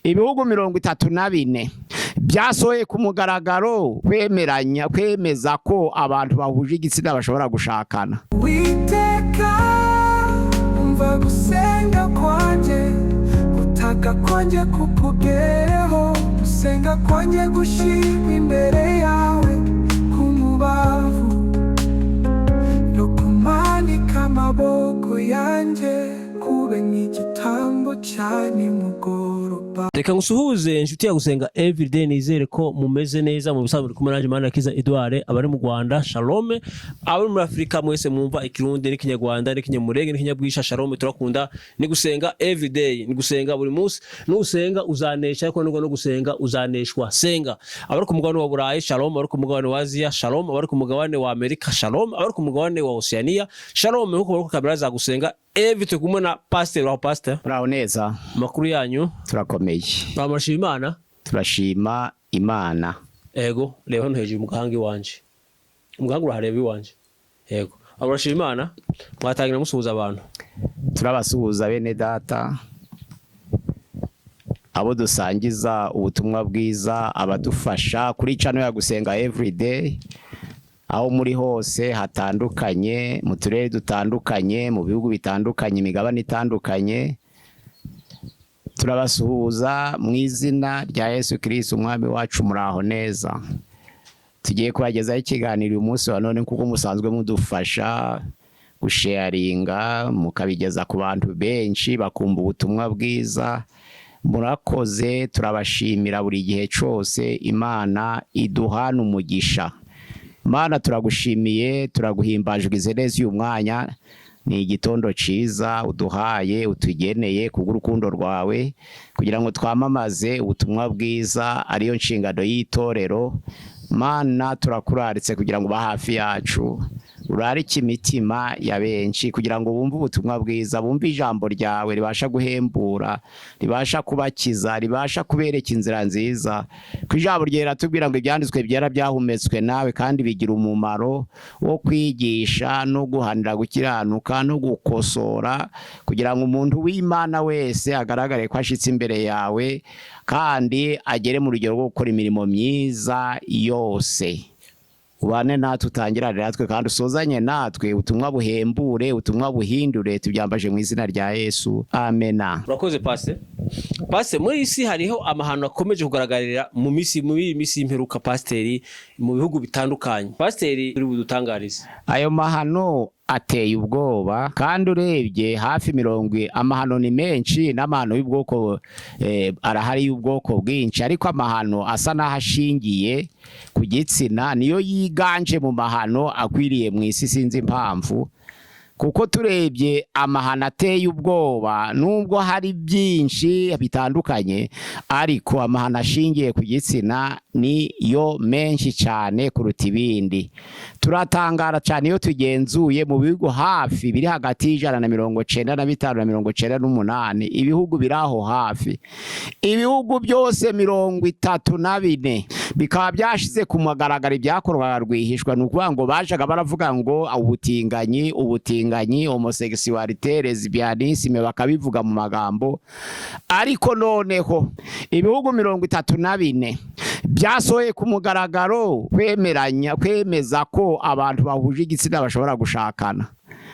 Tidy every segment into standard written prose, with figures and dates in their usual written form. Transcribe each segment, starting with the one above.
ibihugu 34 byasohoye ku mugaragaro kwemeza ko abantu bahuje igitsina bashobora gushakana. Witeka umva gusenga kwanje, utaka kwanje kukugereho, gusenga kwanje gushima imbere yawe kumubavu, no kumanika amaboko yanje kube nk'igitambo cyane mugoroba. Reka ngusuhuze inshuti ya gusenga everyday, nizere ko mumeze neza mu bisanzwe kumwe naje Manirakiza Edouard, abari mu Rwanda shalom, abari muri Afrika mwese mwumva ikirundi n'ikinyarwanda n'ikinyamurenge n'ikinyabwisha shalom, turakunda ni gusenga everyday, ni gusenga buri munsi, n'usenga uzanesha ariko no gusenga uzaneshwa. Senga abari ku mugabane wa Burayi shalom, abari ku mugabane wa Asia shalom, abari ku mugabane wa Amerika shalom, abari ku mugabane wa Oceania shalom, huko kabira za gusenga everyday kumwe na pastor wa pastor. Muraho neza, Makuru yanyu turakomeye. Bamashima Imana, turashima Imana. Ego reba hano hejuru mugangi wanje, umugangi urahareba iwanje. Ego aburashima Imana, mwatangira musuhuza abantu. Turabasuhuza bene data, abo dusangiza ubutumwa bwiza, abadufasha kuri channel ya gusenga everyday, aho muri hose hatandukanye, mu turere dutandukanye, mu bihugu bitandukanye, imigabane itandukanye. Turabasuhuza mu izina rya Yesu Kristo umwami wacu. Muraho neza, tugiye kubagezaho ikiganiro uyu munsi wa none, kuko musanzwe mudufasha gusharinga mukabigeza ku bantu benshi bakumva ubutumwa bwiza. Murakoze, turabashimira buri gihe cyose. Imana iduhana umugisha. Mana turagushimiye, turaguhimbaje ugize uyu mwanya. Ni igitondo ciza uduhaye, utugeneye kubw'urukundo rwawe, kugira ngo twamamaze ubutumwa bwiza, ariyo nshingano y'itorero. Mana turakuraritse kugira ngo bahafi yacu, urarike imitima ya benshi kugira ngo bumve ubutumwa bwiza, bumve ijambo ryawe ribasha guhembura, ribasha kubakiza, ribasha kubereka inzira nziza. Ku ijambo ryera tubwira ngo ibyanditswe byera byahumetswe nawe, kandi bigira umumaro wo kwigisha no guhanira gukiranuka no gukosora, kugira ngo umuntu w'Imana wese agaragare ko ashitse imbere yawe, kandi agere mu rugero rwo gukora imirimo myiza yose. Ubane natwe, utangirane natwe, kandi usozanye natwe, ubutumwa buhembure, ubutumwa buhindure, tubyambaje mu izina rya Yesu, amena. Urakoze Pastor, muri isi hariho amahano akomeje kugaragarira mu misi y'imperuka Pastor, mu bihugu bitandukanye. Pastor uri budutangarize. Ayo mahano ateye ubwoba, kandi urebye hafi 70 amahano ni menshi, n'amahano y'ubwoko arahari y'ubwoko bwinshi, ariko amahano asa n'ahashingiye ku gitsina niyo yiganje mu mahano akwiriye mu isi. Sinzi impamvu, kuko turebye amahano ateye ubwoba, nubwo hari byinshi bitandukanye, ariko amahano ashingiye ku gitsina ni yo menshi cyane kuruta ibindi. Turatangara cyane iyo tugenzuye mu bihugu hafi biri hagati y'195 na 598, ibihugu biraho hafi. Ibihugu byose 34 bikaba byashize ku mugaragaro ibyakorwaga rwihishwa, nukuvuga ngo bajaga baravuga ngo ubutinganyi, homosexualité, lesbianisme, bakabivuga mu magambo. Ariko noneho ibihugu 34 byasohoye ku mugaragaro kwemeza ko abantu bahuje igitsina bashobora gushakana.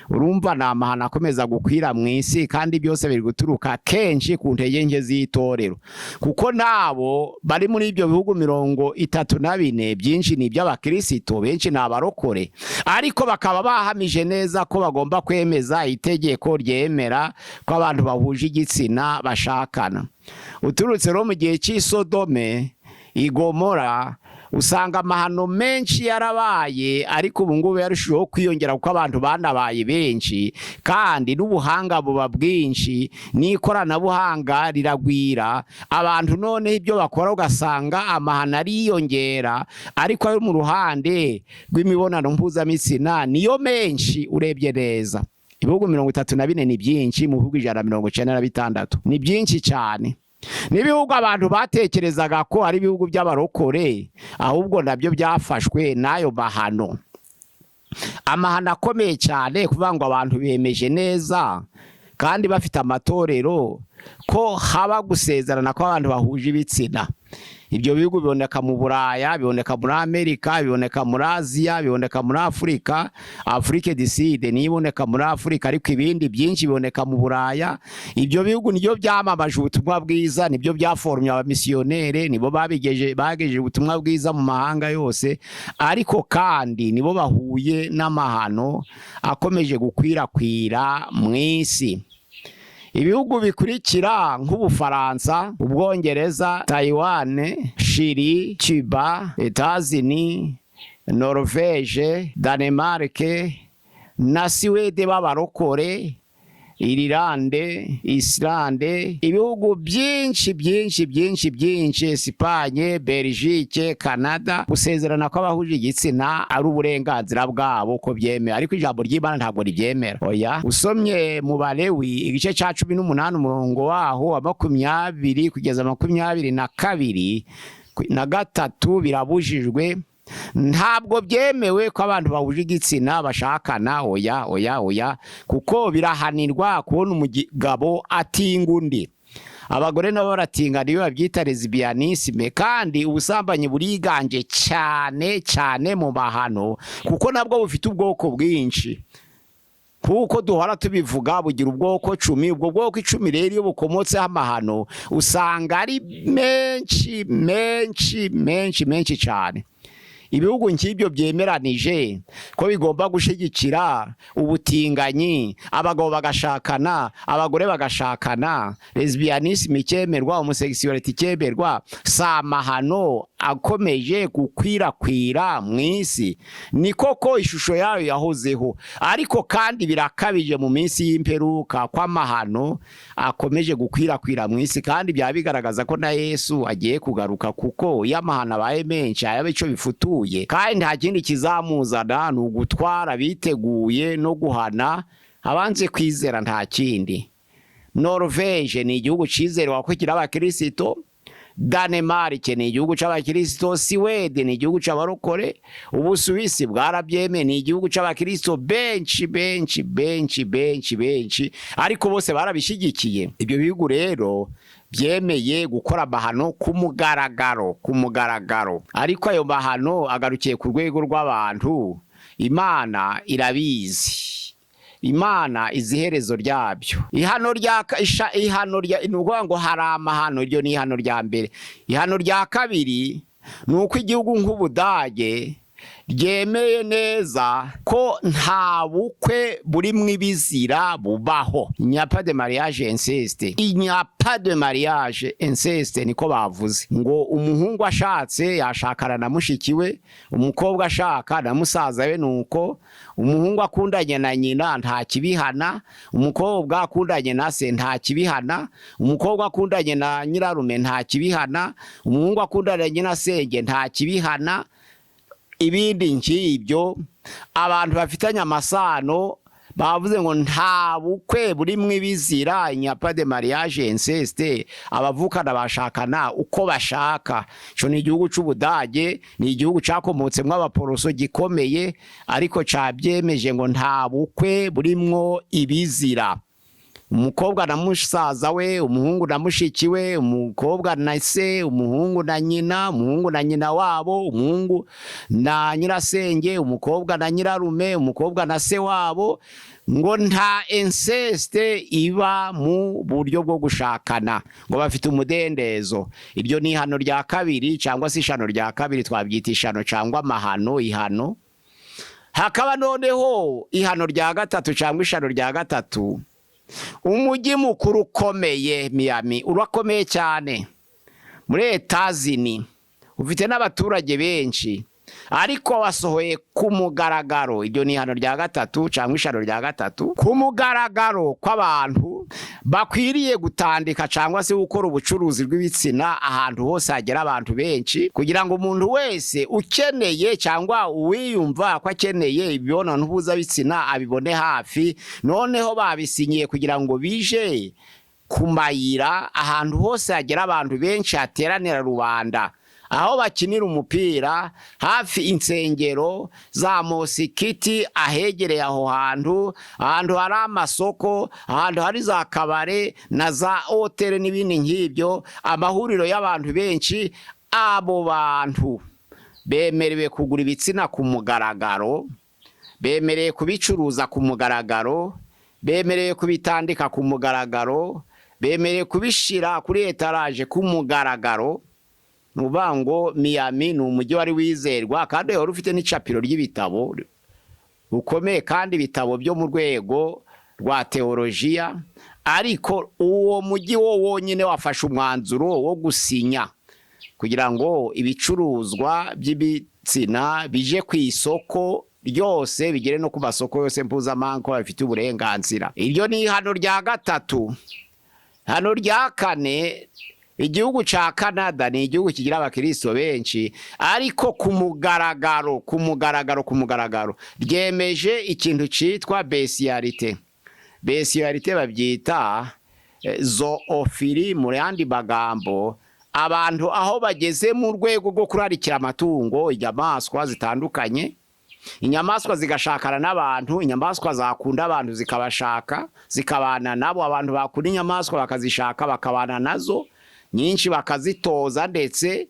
Urumva ni amahano akomeza gukwira mu isi, kandi byose biri guturuka kenshi ku ntege nke z'itorero, kuko nabo bari muri ibyo bihugu 34 byinshi ni iby'abakristo, benshi ni abarokore, ariko bakaba bahamije neza ko bagomba kwemeza itegeko ryemera ko abantu bahuje igitsina bashakana. Uturutse ro mu gihe cy'Isodome Igomora, usanga amahano menshi yarabaye, ariko ubu ngubu yarushijeho kwiyongera kuko abantu banabaye benshi, kandi n'ubuhanga buba bwinshi, n'ikoranabuhanga riragwira. Abantu none ibyo bakora ugasanga amahano ariyongera, ariko ari mu ruhande rw'imibonano mpuzamitsina niyo menshi. Urebye neza ibihugu 34 ni byinshi, mu bihugu 196 ni byinshi cyane. N'ibihugu abantu batekerezaga ko ari ibihugu by'abarokore, ahubwo nabyo byafashwe n'ayo mahano. Amahano akomeye cyane, kuvuga ngo abantu bemeje neza kandi bafite amatorero, ko haba gusezerana ko abantu bahuje ibitsina. Ibyo bihugu biboneka mu Buraya, biboneka muri Amerika, biboneka muri Aziya, biboneka muri Afrika, Afrique du Sud niboneka muri Afrika, ariko ibindi byinshi biboneka mu Buraya. Ibyo bihugu nibyo byamamaje ubutumwa bwiza, nibyo byaforumye abamisiyonere, nibo bagejeje ubutumwa bwiza mu mahanga yose, ariko kandi nibo bahuye n'amahano akomeje gukwirakwira mu isi. Ibihugu bikurikira nk'Ubufaransa, Ubwongereza, Taiwan, Chili, Cuba, Etats-Unis, Norvège, Danemark na Suède b'abarokore, Irlande, Islande, ibihugu byinshi, Espagne, Belgique, Canada, gusezerana ko abahuje igitsina ari uburenganzira bwabo ko byemera, ariko ijambo ry'Imana ntabwo ribyemera. Oya, usomye mu Balewi igice cya 18 umurongo waho wa 20 kugeza 22 na gatatu birabujijwe. Ntabwo byemewe ko abantu bahuje igitsina bashakana. Oya, kuko birahanirwa kubona umugabo atinga undi. Abagore nabo baratingana iyo babyita lesbianisme, kandi ubusambanyi buriganje cyane mu mahano, kuko nabwo bufite ubwoko bwinshi. Kuko duhora tubivuga bugira ubwoko 10, ubwo bwoko 10 rero iyo bukomotseho amahano usanga ari menshi cyane. Ibihugu nk'ibyo byemeranije ko bigomba gushigikira ubutinganyi, abagabo bagashakana, abagore bagashakana, lesbianisme ikemerwa, homosexuality ikemerwa, samahano akomeje gukwirakwira mu isi. Ni koko ishusho yayo yahozeho, ariko kandi birakabije mu minsi y'imperuka kw'amahano akomeje gukwirakwira mu isi, kandi byaba bigaragaza ko na Yesu agiye kugaruka, kuko iyo amahano abaye menshi ayaba ico bifutuye, kandi nta kindi kizamuzana ni ugutwara biteguye no guhana abanze kwizera, nta kindi. Norvège ni igihugu cizerwa ko kira abakristo, Danemark ni igihugu c'abakristo, Suède ni igihugu c'abarokore, Ubusuwisi bwarabyeme ni igihugu c'abakristo benshi, ariko bose barabishigikiye. Ibyo bihugu rero byemeye gukora amahano ku mugaragaro, ariko ayo mahano agarukiye ku rwego rw'abantu. Imana irabizi, Imana iziherezo ryabyo. Ihano rya nukuvuga ngo hari amahano, iryo ni ihano rya mbere. Ihano rya kabiri nuko igihugu nk'Ubudage ryemeye neza ko nta bukwe buri mwibizira bubaho. Inyapa de mariage inceste niko bavuze, ngo umuhungu ashatse yashakana na mushikiwe, umukobwa ashaka na musaza we, nuko umuhungu akundanye na nyina nta kibihana, umukobwa akundanye na se nta kibihana, umukobwa akundanye na nyirarume nta kibihana, umuhungu akundanye na senge nta kibihana. Ibindi nk'ibyo abantu bafitanye amasano bavuze ngo nta bukwe buri mwibizira, inyapa de mariage inceste, abavukana bashakana uko bashaka. Cyo ni igihugu c'Ubudage, ni igihugu cakomotsemo abaporoso gikomeye, ariko cabyemeje ngo nta bukwe burimwo ibizira. Umukobwa na musaza we, umuhungu na mushikiwe, umukobwa na se, umuhungu na nyina, umuhungu na nyina wabo, umuhungu na nyirasenge, umukobwa na nyirarume, umukobwa na se wabo, ngo nta inceste iba mu buryo bwo gushakana, ngo bafite umudendezo. Iryo ni ihano rya kabiri, cyangwa se ishano rya kabiri, twabyita ishano cyangwa amahano, ihano. Hakaba noneho ihano rya gatatu cyangwa ishano rya gatatu. Umujyi mukuru ukomeye Miami, urakomeye cyane muri Etats-Unis, ufite n'abaturage benshi, ariko wasohoye ku mugaragaro. Iryo ni ihano rya gatatu cyangwa ishano rya gatatu, ku mugaragaro kw'abantu bakwiriye gutandika cyangwa se gukora ubucuruzi bw'ibitsina ahantu hose hagera abantu benshi, kugira ngo umuntu wese ukeneye cyangwa uwiyumva ko akeneye imibonano mpuzabitsina abibone hafi. Noneho babisinyiye kugira ngo bije ku mayira ahantu hose hagera abantu benshi, hateranira rubanda, aho bakinira umupira hafi insengero za mosikiti ahegereye aho hantu hari amasoko, ahantu hari za kabare na za hoteli n'ibindi nk'ibyo, amahuriro y'abantu benshi. Abo bantu bemerewe kugura ibitsina ku mugaragaro, bemerewe kubicuruza ku mugaragaro, bemerewe kubitandika ku mugaragaro, bemerewe kubishira kuri etaraje ku mugaragaro. Nuvuga ngo Miami ni umujyi wari wizerwa kandi wari ufite n'icapiro ry'ibitabo ukomeye kandi ibitabo byo mu rwego rwa teolojiya. Ariko uwo mujyi wo wonyine wafashe umwanzuro wo gusinya kugira ngo ibicuruzwa by'ibitsina bije ku isoko ryose, bigere no ku masoko yose mpuzamahanga bafite uburenganzira. Iryo ni hano rya gatatu. Hano rya kane, igihugu ca Canada ni igihugu kigira abakristo benshi, ariko ku mugaragaro ryemeje ikintu citwa bestialite. Bestialite babyita zoofili mu yandi magambo. Abantu aho bageze mu rwego rwo kurarikira amatungo, inyamaswa zitandukanye, inyamaswa zigashakana n'abantu, inyamaswa zakunda abantu zikabashaka zikabana nabo, abantu bakunda inyamaswa bakazishaka bakabana nazo, nyinshi bakazitoza ndetse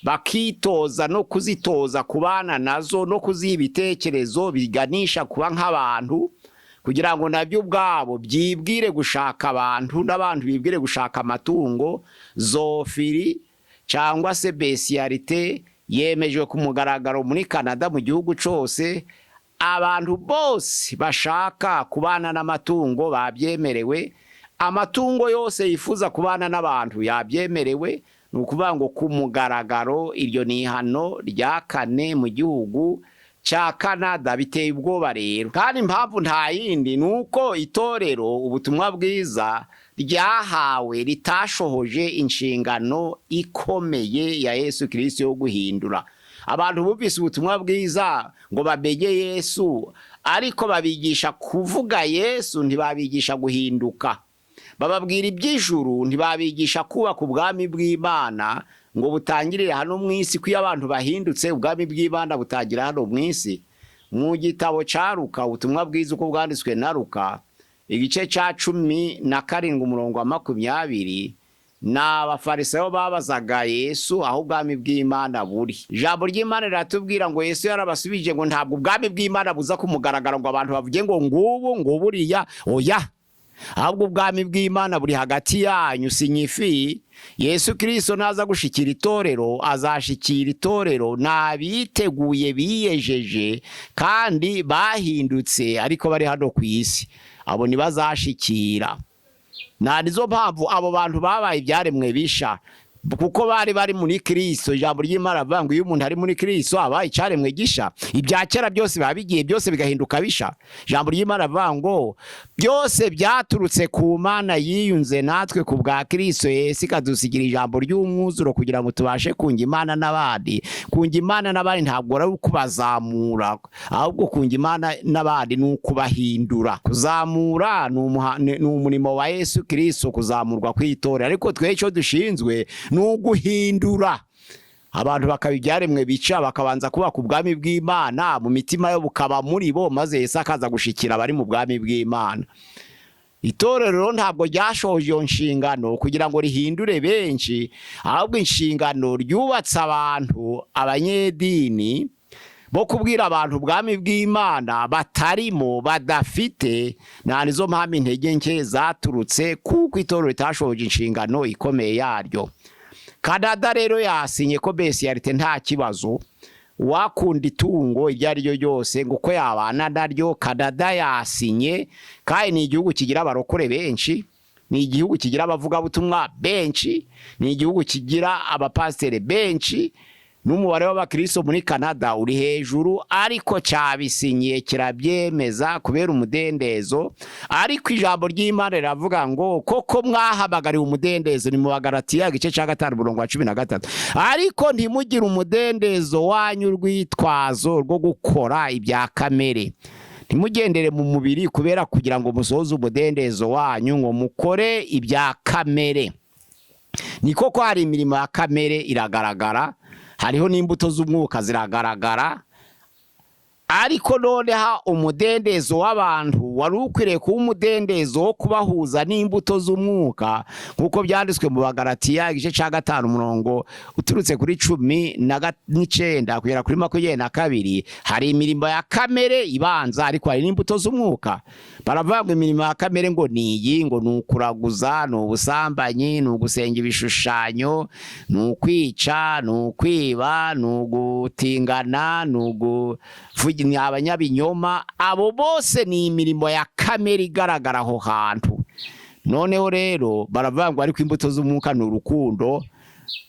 bakitoza no kuzitoza kubana nazo no kuziha ibitekerezo biganisha kuba nk'abantu, kugira ngo nabyo ubwabo byibwire gushaka abantu n'abantu bibwire gushaka amatungo. Zoofili cyangwa se bestialite yemejwe ku mugaragaro muri Canada, mu gihugu cyose. Abantu bose bashaka kubana n'amatungo babyemerewe, amatungo yose yifuza kubana n'abantu yabyemerewe. Ni ukuvuga ngo ku mugaragaro. Iryo ni hano rya kane mu gihugu cya Canada. Biteye ubwoba rero, kandi impamvu nta yindi ni uko itorero ubutumwa bwiza ryahawe ritashohoje inshingano ikomeye ya Yesu Kristo yo guhindura abantu. Bumvise ubutumwa bwiza ngo babege Yesu, ariko babigisha kuvuga Yesu, ntibabigisha guhinduka. Bababwira iby'ijuru, ntibabigisha kubaka ubwami bw'Imana ngo butangirire hano mu isi. Ko iyo abantu bahindutse, ubwami bw'Imana butangira hano mu isi. Mu gitabo ca Luka, ubutumwa bwiza uko bwanditswe na Luka, igice ca 17 umurongo wa 20, n'abafarisayo babazaga Yesu aho ubwami bw'Imana buri. Ijambo ry'Imana riratubwira ngo Yesu yarabasubije ngo ntabwo ubwami bw'Imana buza kumugaragara ngo abantu bavuge ngo ngubu ngo buriya, oya, ahubwo ubwami bw'Imana buri hagati yanyu. Sinyifi Yesu Kristo naza gushikira itorero, azashikira itorero n'abiteguye biyejeje kandi bahindutse, ariko bari hano ku isi. Abo ntibazashikira. Nizo mpamvu abo bantu babaye ibyaremwe bisha, kuko bari muri Kristo. Ijambo ry'Imana rivuga ngo iyo umuntu ari muri Kristo aba icyaremwe gisha, ibya kera byose babigiye byose bigahinduka bisha. Ijambo ry'Imana rivuga ngo byose byaturutse ku Mana yiyunze natwe ku bwa Kristo Yesu, ikadusigira ijambo ry'umwuzuro kugira ngo tubashe kunga Imana n'abandi. Kunga Imana n'abandi ntabwo ari ukubazamura, ahubwo kunga Imana n'abandi ni ukubahindura. Kuzamura ni umurimo wa Yesu Kristo, kuzamurwa kw'itorero, ariko twe icyo dushinzwe ni uguhindura abantu bakaba ibyaremwe bica, bakabanza kubaka ubwami bw'Imana mu mitima yo bukaba muri bo, maze Yesu akaza gushikira abari mu bwami bw'Imana. Itorero ntabwo ryashoje iyo nshingano kugira ngo rihindure benshi, ahubwo inshingano ryubatse abantu, abanyedini bo kubwira abantu ubwami bw'Imana batarimo, badafite. Nizo mpamvu intege nke zaturutse kuko itorero ritashoje inshingano ikomeye yaryo. Canada rero yasinye ko bestialite nta kibazo, wakunda itungo iryo ari ryo ryose ngo ko yabana naryo. Canada yasinye, kandi ni igihugu kigira abarokore benshi, ni igihugu kigira abavugabutumwa benshi, ni igihugu kigira abapasiteri benshi, n'umubare w'abakristo muri Canada uri hejuru, ariko cyabisinyiye kirabyemeza kubera umudendezo. Ariko ijambo ry'Imana riravuga ngo koko mwahabagariye umudendezo, ni mu Bagalatiya igice cya 5:13, ariko ntimugire umudendezo wanyu urwitwazo rwo gukora ibya kamere. Ntimugendere mu mubiri kubera kugira ngo musohoze umudendezo wanyu ngo mukore ibya kamere. Ni koko hari imirimo ya kamere iragaragara, hariho n'imbuto z'umwuka ziragaragara, ariko noneho umudendezo w'abantu wari ukwiriye kuba umudendezo wo kubahuza n'imbuto z'umwuka, nk'uko byanditswe mu Bagalatiya igice cya 5 umurongo uturutse kuri 19 kugera kuri 22. Hari imirimo ya kamere ibanza, ariko hari n'imbuto z'umwuka. Baravuga ngo imirimo ya kamere ngo niyi, ngo nukuraguza, nubusambanyi, nugusenga ibishushanyo, nukwica, nukwiba, nugutingana, ni abanyabinyoma. Abo bose ni imirimo ya kamere igaragara aho hantu. Noneho rero baravuga ngo ariko imbuto z'umwuka ni urukundo,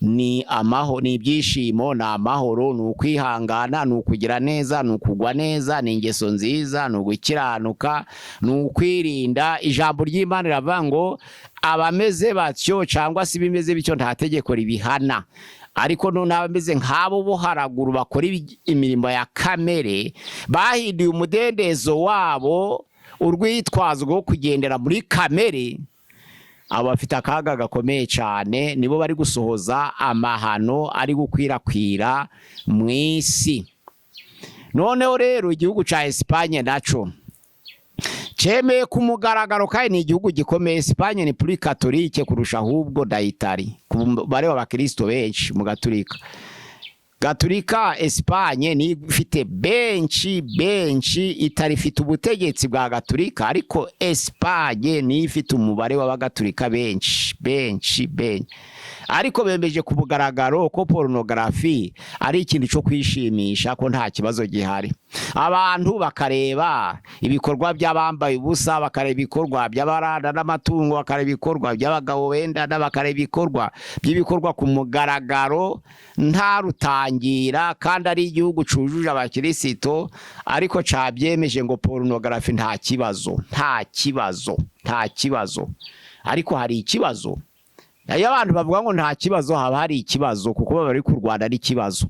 ni amaho, ni ibyishimo, ni amahoro, ni ukwihangana, ni ukugira neza, ni ukugwa neza, ni ingeso nziza, ni ugukiranuka, ni ukwirinda. Ijambo ry'Imana riravuga ngo abameze batyo cyangwa se bimeze bityo nta tegeko ribihana. Ariko none abameze nk'abo bo haraguru bakora imirimo ya kamere, bahinduye umudendezo wabo urwitwazo rwo kugendera muri kamere, abo bafite akaga gakomeye cyane. Nibo bari gusohoza amahano ari gukwirakwira mu isi. Noneho rero igihugu cya Espagne naco cemeye ku mugaragaro, kandi ni igihugu gikomeye. Espagne ni plus catholique kurusha ahubwo da Italy, bare w'abakristo benshi mu Gatolika. Espagne ni ifite benshi, Italy ifite ubutegetsi bwa Gatolika, ariko Espagne ni ifite umubare w'abagatolika benshi. Ariko bemeje ku mugaragaro ko pornography ari ikintu cyo kwishimisha, ko nta kibazo gihari. Abantu bakareba ibikorwa by'abambaye ubusa, bakareba ibikorwa by'abaranda n'amatungo, bakareba ibikorwa by'abagabo benda, bakareba ibikorwa ku mugaragaro nta rutangira, kandi ari igihugu cujuje abakristo, ariko cabyemeje ngo pornography nta kibazo. Ariko hari ikibazo. Iyo abantu bavuga ngo nta kibazo, haba hari ikibazo, kuko bari ku Rwanda ari ikibazo.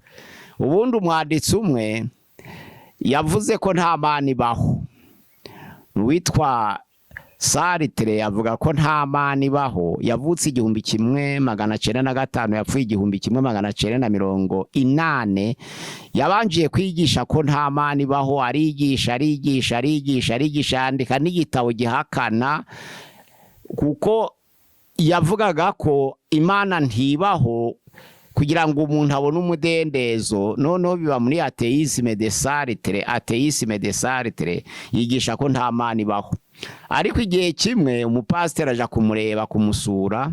Ubundi umwanditsi umwe yavuze ko nta Mana ibaho, witwa Sartre, yavuga ko nta Mana ibaho. Yavutse 1905, yapfuye 1980. Yabanjiye kwigisha ko nta Mana ibaho, arigisha, yandika n'igitabo gihakana, kuko yavugaga ko Imana ntibaho kugira ngo umuntu abone umudendezo. Noneho biba muri atheisme de Sartre, yigisha ko nta Mana ibaho. Ariko igihe kimwe umupasiteri aja kumureba, kumusura,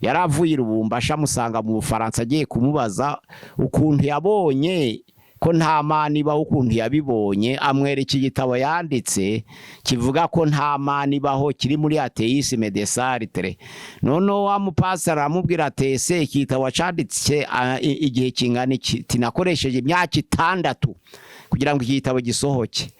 yaravuye Lubumbashi, amusanga mu Bufaransa, agiye kumubaza ukuntu yabonye ko nta Mana ibaho, ukuntu yabibonye. Amwereka igitabo yanditse kivuga ko nta Mana ibaho, kiri muri atheisme de Sartre. Noneho wa mupasiteri aramubwira ati ese igitabo wacanditse igihe kingana iki? Nakoresheje imyaka 6 kugira ngo iki gitabo gisohoke.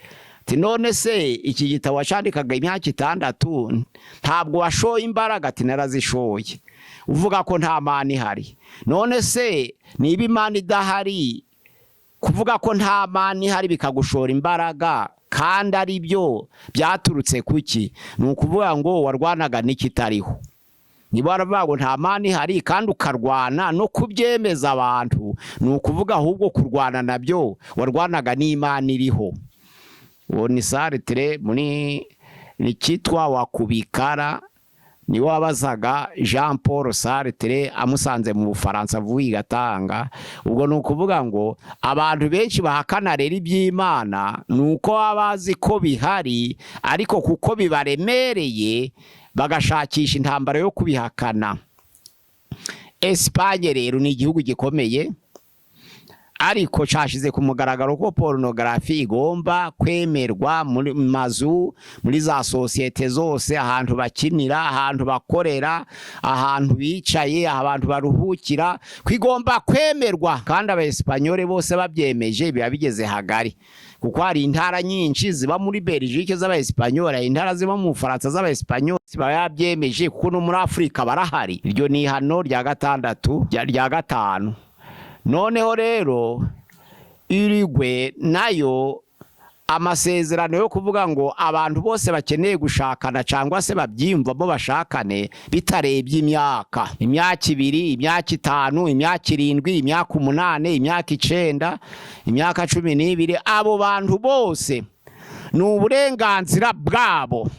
None se iki gitabo wacandikaga imyaka 6 ntabwo washoye imbaraga? Narazishoye. Uvuga ko nta Mana ihari, none se niba Imana idahari, kuvuga ko nta Mana ihari bikagushora imbaraga, kandi ari byo byaturutse kuki? Ni ukuvuga ngo warwanaga n'ikitariho. Niba waravuga ngo nta Mana ihari kandi ukarwana no kubyemeza abantu, ni ukuvuga ahubwo kurwana nabyo warwanaga n'Imana iriho. Uwo ni Sartre, muri nikitwa Wakubikara, ni wabazaga Jean Paul Sartre, amusanze mu Bufaransa avuye Gatanga. Ubwo ni ukuvuga ngo abantu benshi bahakana rero iby'Imana, nuko babazi ko bihari, ariko kuko bibaremereye bagashakisha intambara yo kubihakana. Espagne rero ni igihugu gikomeye, ariko cashize ku mugaragaro ko pornography igomba kwemerwa muri mazu, muri za societe zose, ahantu bakinira, ahantu bakorera, ahantu bicaye, abantu baruhukira, kwigomba kwemerwa. Kandi Abaespanyole bose babyemeje, biba bigeze hagari, kuko hari intara nyinshi ziba muri Belgique z'Abaespanyole, intara ziba mu Bufaransa z'Abaespanyole ziba yabyemeje, kuko no muri Afrika barahari. Iryo ni hano rya 6 rya 5. Noneho rero Uruguay nayo amasezerano yo kuvuga ngo abantu bose bakeneye gushakana cyangwa se babyimvamo bashakane bitarebye imyaka 2, imyaka 5, imyaka 7, imyaka 8, imyaka 9, imyaka 12, abo bantu bose ni uburenganzira bwabo.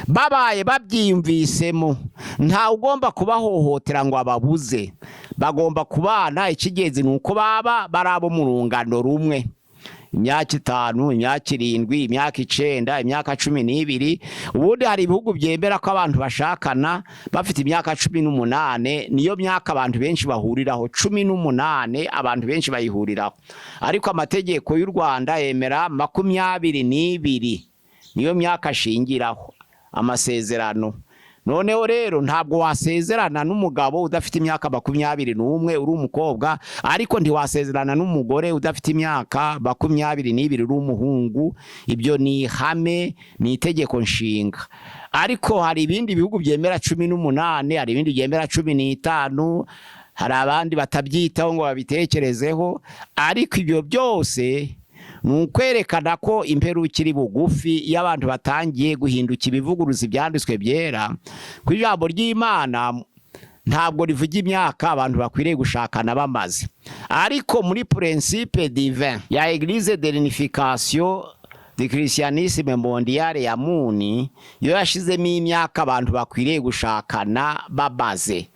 Babaye babyimvisemo nta ugomba kubahohotera ngo ababuze, bagomba kubana. Ikigezi nuko baba barabo mu rungano rumwe, imyaka 5, imyaka 7, imyaka 9, imyaka 12. Ubundi hari ibihugu byemera ko abantu bashakana bafite imyaka 18, niyo myaka abantu benshi bahuriraho. 18 abantu benshi bayihuriraho, ariko amategeko y'u Rwanda yemera 22, niyo myaka ashingiraho amasezerano. Noneho rero ntabwo wasezerana n'umugabo udafite imyaka 21 uri umukobwa, ariko ntiwasezerana n'umugore udafite imyaka 22 uri umuhungu. Ibyo ni ihame, ni itegeko nshinga. Ariko hari ibindi bihugu byemera 18, hari ibindi byemera 15, hari abandi batabyitaho ngo babitekerezeho. Ariko ibyo byose ni ukwerekana ko imperuka iri bugufi iyo abantu batangiye guhinduka ibivuguruzi byanditswe byera. Ku ijambo ry'Imana ntabwo rivuga imyaka abantu bakwiriye gushakana bamaze, ariko muri principe divin ya Église de l'unification du christianisme mondial ya Muni, yo yashizemo imyaka abantu bakwiriye gushakana bamaze.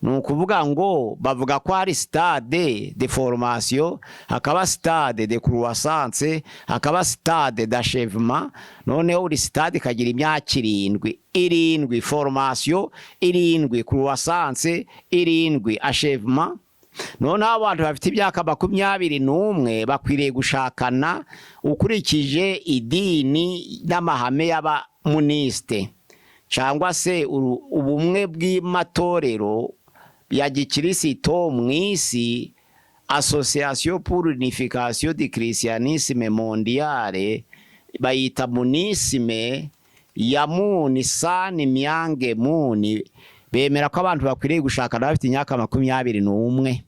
Nukuvuga ngo bavuga ko hari stade de formation, hakaba stade de croissance, hakaba stade d'achèvement. Noneho uri stade kagira imyaka 7 formation, 7 croissance, 7 achèvement. Noneho abantu bafite imyaka 21 bakwiriye gushakana ukurikije idini n'amahame y'abamuniste cyangwa se ubumwe bw'amatorero ya gikirisito mwisi, Association pour l'unification du christianisme mondiale, bayita munisme ya Muni San Myange Muni. Bemera ko abantu bakwiriye gushakana bafite imyaka 21.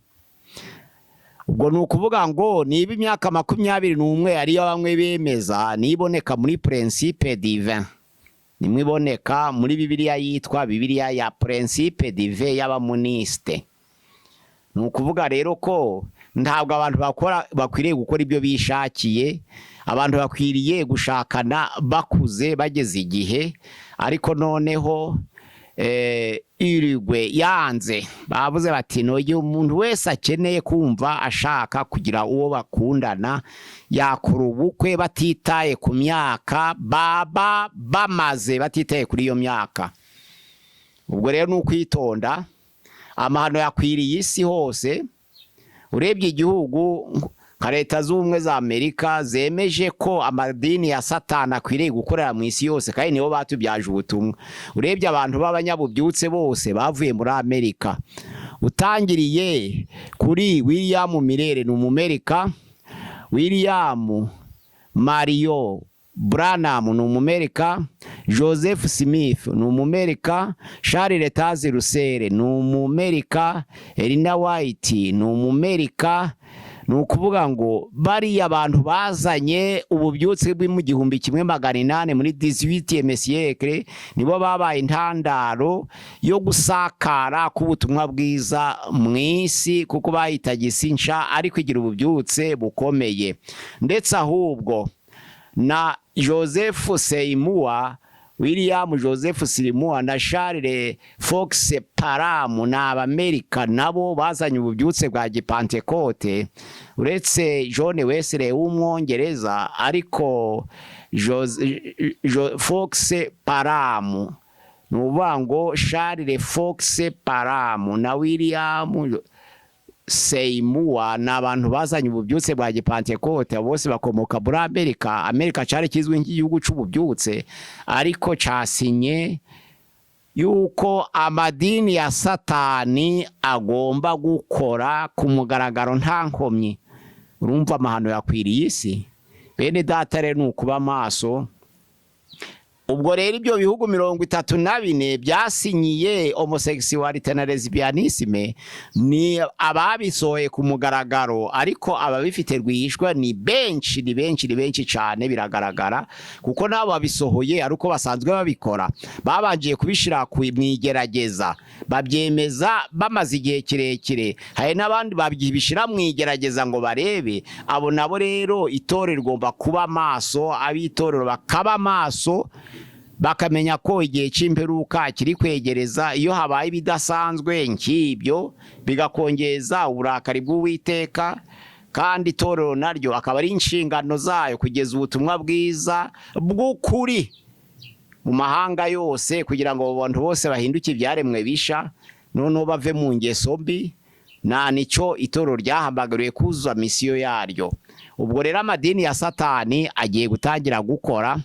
Ubwo ni ukuvuga ngo niba imyaka 21 ariyo bamwe bemeza, niboneka muri principe divin, nimwiboneka muri Bibiliya yitwa Bibiliya ya principe divin y'abamuniste. Ni ukuvuga rero ko ntabwo abantu bakwiriye gukora ibyo bishakiye. Abantu bakwiriye gushakana bakuze bageze igihe. Ariko noneho Uruguay yanze, bavuze bati noye umuntu wese akeneye kumva ashaka kugira uwo bakundana yakora ubukwe batitaye ku myaka baba bamaze, batitaye kuri iyo myaka. Ubwo rero n'ukwitonda, amahano yakwiriye isi hose. Urebye igihugu nka Leta z'Ubumwe za Amerika zemeje ko amadini ya Satani akwiriye gukorera mu isi yose, kandi nibo batubyaje ubutumwa. Urebye abantu b'abanyabubyutse bose bavuye muri Amerika, utangiriye kuri William Mirere ni umumerika, William Mario Branham ni umumerika, Joseph Smith ni umumerika, Charles Taze Russell ni umumerika, Elena White ni umumerika. Ni ukuvuga ngo bari abantu bazanye ububyutse bwo mu 1800 muri 18e siècle, nibo babaye intandaro yo gusakara k'ubutumwa bwiza mu isi, kuko bahitaga isi nsha ariko igira ububyutse bukomeye. Ndetse ahubwo na Joseph Seymour, William Joseph Seymour na Charles Fox Parham na Amerika nabo bazanye ububyutse bwa Gipantekote. Uretse John Wesley w'umwongereza, ariko Fox Parham nubango Charles Fox Parham na William Seymour n'abantu bazanye ububyutse bwa Gipantekote. Bose bakomoka muri Amerika. Amerika cyari kizwe nk'igihugu cy'ububyutse, ariko cyasinye yuko amadini ya Satani agomba gukora ku mugaragaro nta nkomyi. Urumva amahano yakwiriye isi. Bene data rero nukuba maso, ubwo rero ibyo bihugu 34 byasinyiye homosexualité na lesbianisme ni ababisohoye ku mugaragaro, ariko ababifite rwihishwa ni benshi cyane biragaragara, kuko nabo babisohoye ariko basanzwe babikora, babangiye kubishira ku mwigerageza, babyemeza bamaze igihe kirekire. Hari n'abandi babishira mwigerageza ngo barebe. Abo nabo rero itorero rigomba kuba maso, abitorero bakaba maso, bakamenya ko igihe cy'imperuka kiri kwegereza. Iyo habaye bidasanzwe nk'ibyo bigakongeza uburakari bw'Uwiteka, kandi itorero naryo akaba ari inshingano zayo kugeza ubutumwa bwiza bw'ukuri mu mahanga yose, kugira ngo abantu bose bahinduke ibyaremwe bisha, noneho bave mu ngeso mbi. Nicyo itorero ryahamagariwe kuzuza misiyo yaryo. Ubwo rero amadini ya Satani agiye gutangira gukora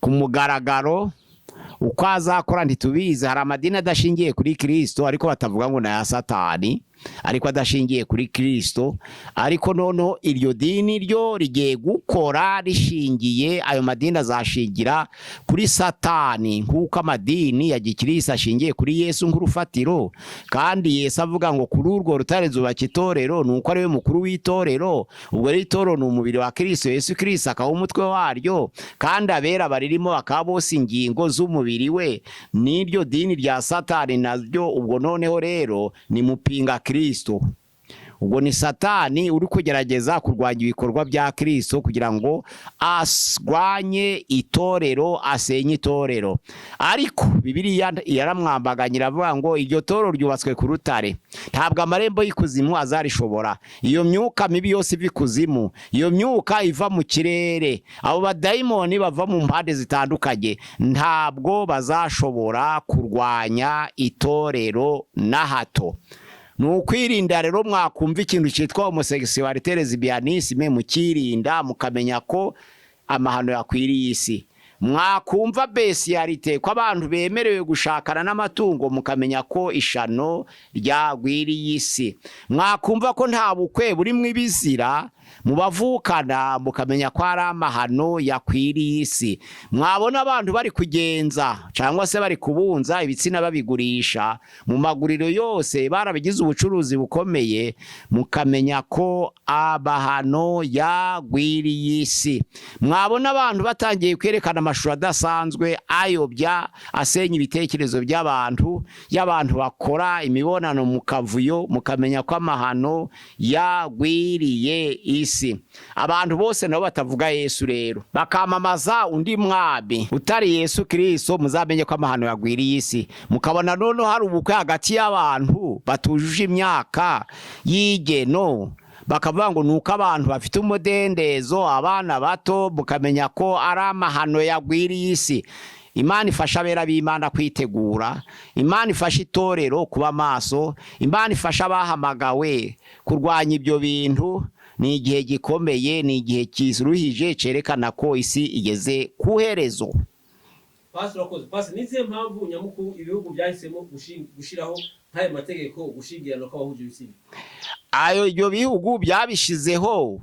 ku mugaragaro. Uko azakora ntitubizi. Hari amadini adashingiye kuri Kristo ariko batavuga ngo na ya Satani, ariko adashingiye kuri Kristo, ariko noneho iryo dini ryo rigiye gukora rishingiye, ayo madini azashingira kuri Satani, nk'uko amadini ya Gikristo ashingiye kuri Yesu nk'urufatiro. Kandi Yesu avuga ngo kuri urwo rutare nzubaka itorero, nuko ari we mukuru w'itorero. Ubwo rero itorero ni umubiri wa Kristo, Yesu Kristo akaba umutwe waryo, kandi abera baririmo bakaba bose ingingo z'umubiri we. N'iryo dini rya Satani naryo ubwo noneho rero ni mupinga Kristo. Ubwo ni Satani uri kugerageza kurwanya ibikorwa bya Kristo kugira ngo aswanye itorero, asenye itorero. Ariko Bibiliya yaramwambaganye iravuga ngo iryo torero ryubatswe ku rutare, ntabwo amarembo y'ikuzimu azarishobora. Iyo myuka mibi yose iva ikuzimu, iyo myuka iva mu kirere, abo badayimoni bava mu mpande zitandukanye, ntabwo bazashobora kurwanya itorero na hato. Nukwirinda rero mwakumva ikintu cyitwa homosexualité lesbianisme, mukirinda mukamenya ko amahano yakwiriye isi. Mwakumva bestialite ko abantu bemerewe gushakana n'amatungo, mukamenya ko ishano ryagwiriye isi. Mwakumva ko nta bukwe burimo ibizira mubavukana, mukamenya ko ari amahano yakwiriye isi. Mwabona abantu bari kugenza cyangwa se bari kubunza ibitsina babigurisha mu maguriro yose, barabigize ubucuruzi bukomeye, mukamenya ko amahano yagwiriye isi. Mwabona abantu batangiye kwerekana amashusho adasanzwe ayobya, asenya ibitekerezo by'abantu, y'abantu bakora imibonano mu kavuyo, mukamenya ko amahano yagwiriye isi. Abantu bose nabo batavuga Yesu rero bakamamaza undi mwami utari Yesu Kristo, muzamenye ko amahano yagwiriye isi. Mukabona none hari ubukwe hagati y'abantu batujuje imyaka y'igeno, bakavuga ngo nuko abantu bafite umudendezo, abana bato, mukamenya ko ari amahano yagwiriye isi. Imana ifasha abera b'Imana kwitegura, Imana ifasha itorero kuba maso, Imana ifasha abahamagawe kurwanya ibyo bintu. Ni igihe gikomeye, ni igihe kiruhije cerekana ko isi igeze ku herezo. Pastor nize mpamvu nyamukuru ibihugu byahisemo gushiraho nk'ayo mategeko gushingirana kw'abahuje ibitsina? Ayo ibyo bihugu byabishizeho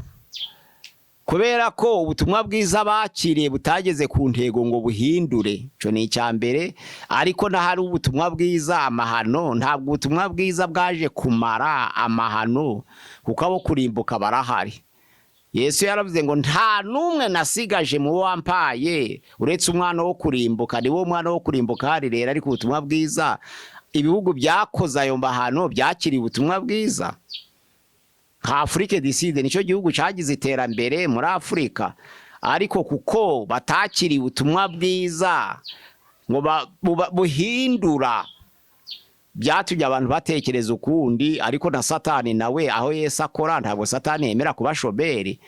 kubera ko ubutumwa bwiza bakiriye butageze ku ntego ngo buhindure. Cyo ni icyambere. Ariko na hari ubutumwa bwiza amahano, ntabwo ubutumwa bwiza bwaje kumara amahano, kuko abo kurimbuka barahari. Yesu yaravuze ngo nta numwe nasigaje mu wampaye uretse umwana wo kurimbuka. Ni wo mwana wo kurimbuka hari rero. Ariko ubutumwa bwiza ibihugu byakoze ayo mahano byakiriye ubutumwa bwiza. Afrique du Sud nicyo gihugu cyagize iterambere muri Afrika, ariko kuko batakiri ubutumwa bwiza ngo buhindura, byatumye abantu batekereza ukundi. Ariko na Satani nawe aho Yesu akora, ntabwo Satani yemera kuba shoberi,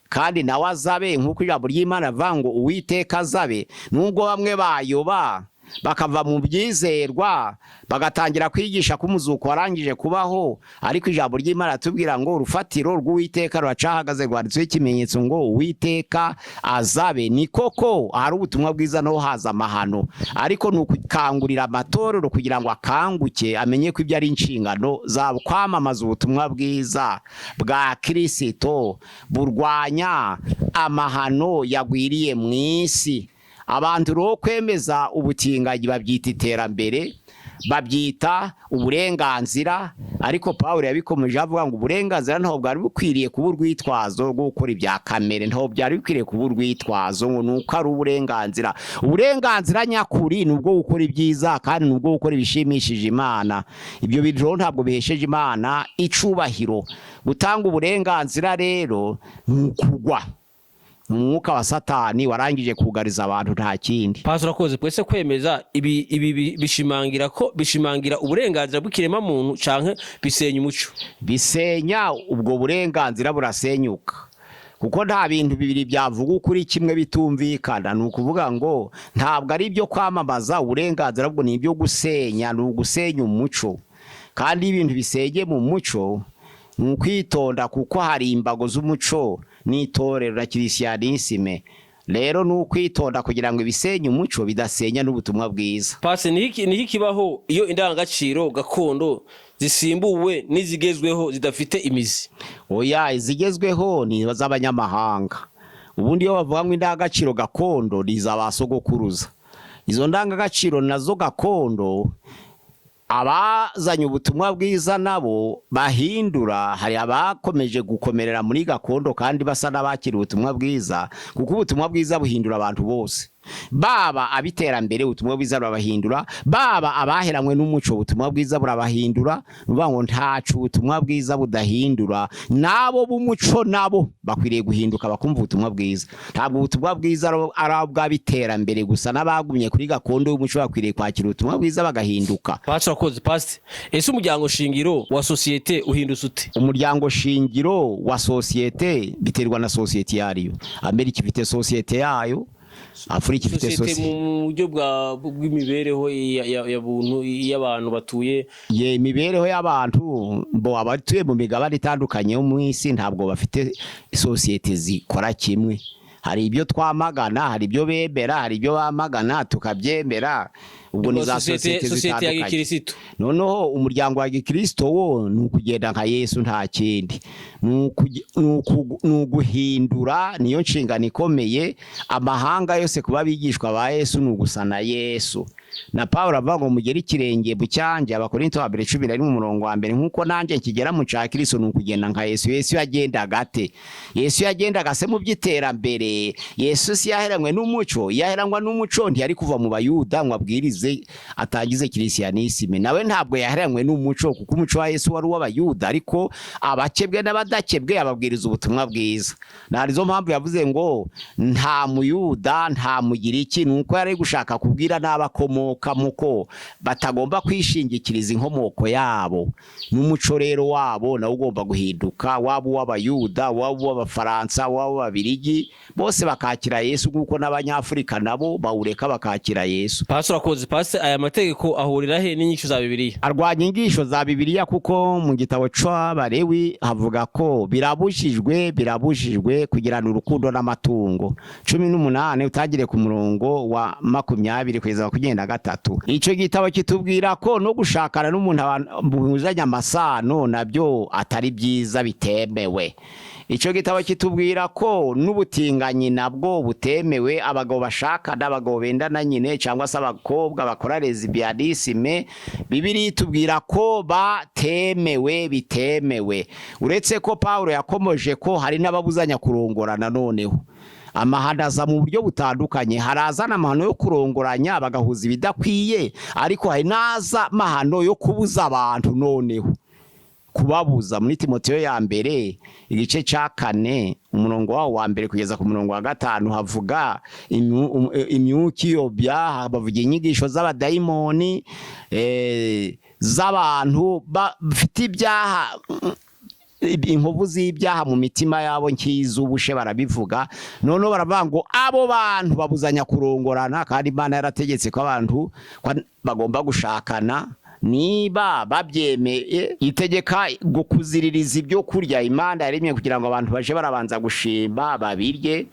kandi nawe azabe nk'uko ijambo ry'Imana avuga ngo Uwiteka azabe. Nubwo bamwe bayoba bakava mu byizerwa bagatangira kwigisha ko umuzuko warangije kubaho, ariko ijambo ry'Imana tubwira ngo urufatiro rw'Uwiteka ruracahagaze, rwanditsweho ikimenyetso ngo Uwiteka azabe. Ni koko hari ubutumwa bwiza no haza amahano, ariko nukangurira amatorero kugira ngo akanguke, amenye ko ibyo ari inshingano zabo, kwamamaza ubutumwa bwiza bwa Kristo burwanya amahano yagwiriye mu isi. abantu ro kwemeza ubutinganyi babyita iterambere, babyita uburenganzira, ariko Pawulo yabikomeje avuga ngo uburenganzira ntabwo bwari bukwiriye kuba urwitwazo rwo gukora ibya kamere, ntabwo byari bikwiriye kuba urwitwazo ngo nuko ari uburenganzira. Uburenganzira nyakuri nubwo gukora ibyiza kandi nubwo gukora ibishimishije Imana. Ibyo bintu ntabwo bihesheje Imana icubahiro. Gutanga uburenganzira rero nukugwa umwuka wa Satani warangije kugariza abantu nta kindi. Pastor akoze pwese kwemeza ibi bishimangira uburenganzira bw'ikirema muntu canke bisenya umuco. Bisenya, ubwo burenganzira burasenyuka, kuko nta bintu bibiri byavuga kuri kimwe bitumvikana. Ni ukuvuga ngo ntabwo ari ibyo kwamamaza uburenganzira, bwo ni ibyo gusenya, ni ugusenya umuco. Kandi ibintu bisenge mu muco ni ukwitonda, kuko hari imbago z'umuco n'itorero la kirisiyanisime. Rero ni ukwitonda kugira ngo ibisenye umuco bidasenya n'ubutumwa bwiza. Pase niki kibaho iyo indangagaciro gakondo zisimbuwe n'izigezweho zidafite imizi? Oya, izigezweho ni z'abanyamahanga. Ubundi iyo bavuga ngo indangagaciro gakondo ni iz'abasogokuruza. Izo ndangagaciro nazo gakondo abazanye ubutumwa bwiza nabo bahindura. Hari abakomeje gukomerera muri gakondo kandi basa n'abakira ubutumwa bwiza, kuko ubutumwa bwiza buhindura abantu bose, baba abiterambere ubutumwa bwiza burabahindura, baba abaheranywe n'umuco ubutumwa bwiza burabahindura. Nuvuga ngo ntacu ubutumwa bwiza budahindura. Nabo b'umuco nabo bakwiriye guhinduka bakumva ubutumwa bwiza. Ntabwo ubutumwa bwiza ari ubw'abiterambere gusa, n'abagumye kuri gakondo y'umuco bakwiriye kwakira ubutumwa bwiza bagahinduka. Pastor akoze Pastor, ese umuryango shingiro wa societe uhindutse ute? Umuryango shingiro wa societe biterwa na societe yariyo. Amerika ifite societe yayo, Afrika ifite societe mu buryo bw'imibereho ya buntu y'abantu batuye. Ye imibereho y'abantu bo abatuye mu migabane itandukanye yo mu isi ntabwo bafite societe zikora kimwe. Hari ibyo twamagana, hari ibyo bemera, hari ibyo bamagana tukabyemera. Ubwo ni za societe zitandukanye. Noneho umuryango wa Gikristo wo ni ukugenda nka Yesu nta kindi. Nuguhindura, niyo nshingano ikomeye. Amahanga yose kuba bigishwa ba Yesu nugusana Yesu. Na Pawulo avuga ngo mugere ikirenge mu cyanje, Abakorinto 2:11, nkuko nanje nkigera mu ca Kristo nukugenda nka Yesu. Yesu yagenda gate? Yesu yagenda gase mu byiterambere. Yesu si yaheranywe n'umuco, yaheranywa n'umuco ntiyari kuva mu Bayuda ngo abwirize atangize kirisiyanisime. Nawe ntabwo yaheranywe n'umuco, kuko umuco wa Yesu wari w'Abayuda, ariko abakebwe n'abadakebwe ababwiriza ubutumwa bwiza. Narizo mpamvu yavuze ngo nta Muyuda nta Mugiriki, nuko yari gushaka kubwira n'abakomoka muko batagomba kwishingikiriza inkomoko yabo. N'umuco rero wabo nawo ugomba guhinduka, wabo w'Abayuda, wabo w'Abafaransa, wabo w'Abirigi, bose bakakira Yesu, kuko n'Abanyafrika nabo bawureka bakakira Yesu. Pastor akoze Pastor, aya mategeko ahurira he n'inyigisho za Bibiliya? Arwanya inyigisho za Bibiliya, kuko mu gitabo c'Abalewi havuga ko birabujijwe kugirana urukundo n'amatungo. 18 utagire ku murongo wa 20 kugeza ku 23. Ico gitabo kitubwira ko no gushakana n'umuntu buzanye amasano nabyo atari byiza, bitemewe. Ico gitabo kitubwira ko n'ubutinganyi nabwo butemewe. Abagabo bashaka n'abagabo bendana nyine, cyangwa se abakobwa bakora lesbianisme, Bibiliya itubwira ko batemewe, bitemewe. Uretse ko Pawulo yakomoje ko hari n'ababuzanya kurongorana. Noneho amahano aza mu buryo butandukanye. Harazana amahano yo kurongoranya bagahuza ibidakwiye, ariko hari naza amahano yo kubuza abantu, noneho kubabuza. Muri Timoteyo ya mbere igice ca 4 umurongo wa mbere kugeza ku murongo wa 5 havuga imyuka iyobya, bavuga inyigisho z'abadayimoni, z'abantu bafite ibyaha, inkovu z'ibyaha mu mitima yabo nk'izubushe barabivuga. None baravuga ngo abo bantu babuzanya kurongorana, kandi Imana yarategetse ko abantu bagomba gushakana niba babyemeye. Itegeka gukuziririza ibyo kurya Imana yaremye kugira ngo abantu baje barabanza gushimba babirye.